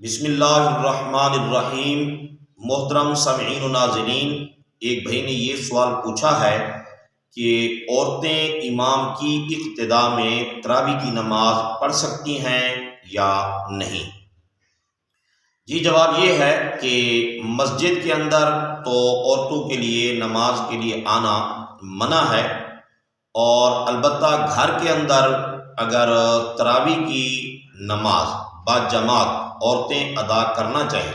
بسم اللہ الرحمن الرحیم۔ محترم سامعین و ناظرین، ایک بھائی نے یہ سوال پوچھا ہے کہ عورتیں امام کی اقتداء میں تراویح کی نماز پڑھ سکتی ہیں یا نہیں؟ جی، جواب یہ ہے کہ مسجد کے اندر تو عورتوں کے لیے نماز کے لیے آنا منع ہے، اور البتہ گھر کے اندر اگر تراویح کی نماز باجماعت عورتیں ادا کرنا چاہیں،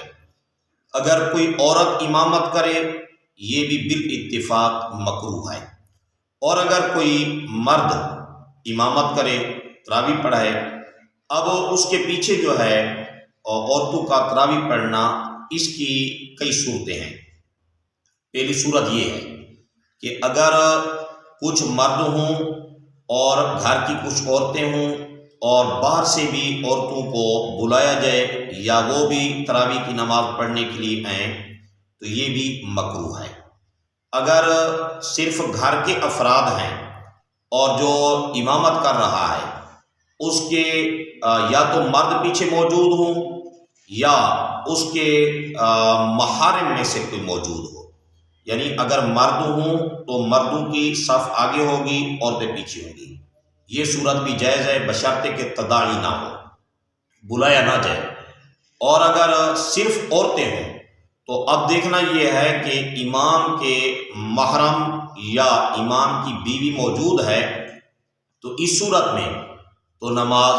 اگر کوئی عورت امامت کرے یہ بھی بالاتفاق مکروہ ہے، اور اگر کوئی مرد امامت کرے تراویح پڑھائے، اب اس کے پیچھے جو ہے عورتوں کا تراویح پڑھنا، اس کی کئی صورتیں ہیں۔ پہلی صورت یہ ہے کہ اگر کچھ مرد ہوں اور گھر کی کچھ عورتیں ہوں اور باہر سے بھی عورتوں کو بلایا جائے یا وہ بھی تراویح کی نماز پڑھنے کے لیے آئیں تو یہ بھی مکروہ ہے۔ اگر صرف گھر کے افراد ہیں اور جو امامت کر رہا ہے اس کے یا تو مرد پیچھے موجود ہوں یا اس کے محارم میں سے کوئی موجود ہو، یعنی اگر مرد ہوں تو مردوں کی صف آگے ہوگی، عورتیں پیچھے ہوں گی، یہ صورت بھی جائز ہے بشرطے کہ تداعی نہ ہو، بلایا نہ جائے۔ اور اگر صرف عورتیں ہوں تو اب دیکھنا یہ ہے کہ امام کے محرم یا امام کی بیوی موجود ہے، تو اس صورت میں تو نماز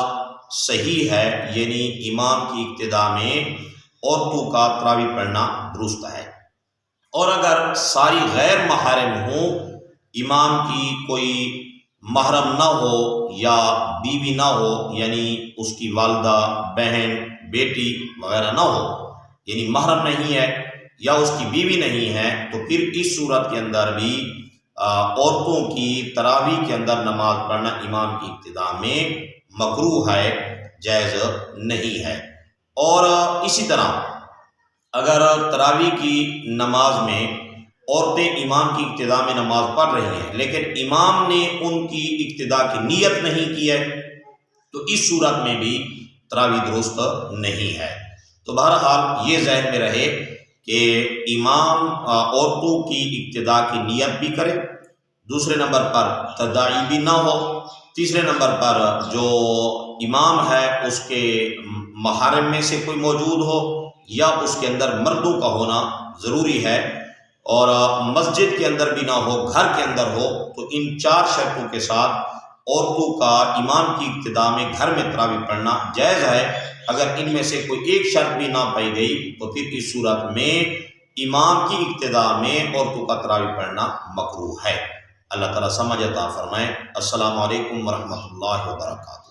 صحیح ہے، یعنی امام کی اقتداء میں عورتوں کا تراویح پڑھنا درست ہے۔ اور اگر ساری غیر محارم ہوں، امام کی کوئی محرم نہ ہو یا بیوی نہ ہو، یعنی اس کی والدہ، بہن، بیٹی وغیرہ نہ ہو، یعنی محرم نہیں ہے یا اس کی بیوی نہیں ہے، تو پھر اس صورت کے اندر بھی عورتوں کی تراویح کے اندر نماز پڑھنا امام کی اقتداء میں مکروہ ہے، جائز نہیں ہے۔ اور اسی طرح اگر تراویح کی نماز میں عورتیں امام کی اقتداء میں نماز پڑھ رہی ہیں لیکن امام نے ان کی اقتداء کی نیت نہیں کی ہے، تو اس صورت میں بھی تراویح درست نہیں ہے۔ تو بہرحال یہ ذہن میں رہے کہ امام عورتوں کی اقتداء کی نیت بھی کرے، دوسرے نمبر پر تداعی بھی نہ ہو، تیسرے نمبر پر جو امام ہے اس کے محارم میں سے کوئی موجود ہو یا اس کے اندر مردوں کا ہونا ضروری ہے، اور مسجد کے اندر بھی نہ ہو، گھر کے اندر ہو، تو ان چار شرطوں کے ساتھ عورتوں کا امام کی اقتداء میں گھر میں تراویح پڑھنا جائز ہے۔ اگر ان میں سے کوئی ایک شرط بھی نہ پائی گئی تو پھر اس صورت میں امام کی اقتداء میں عورتوں کا تراویح پڑھنا مکروہ ہے۔ اللہ تعالیٰ سمجھ عطا فرمائے۔ السلام علیکم ورحمۃ اللہ وبرکاتہ۔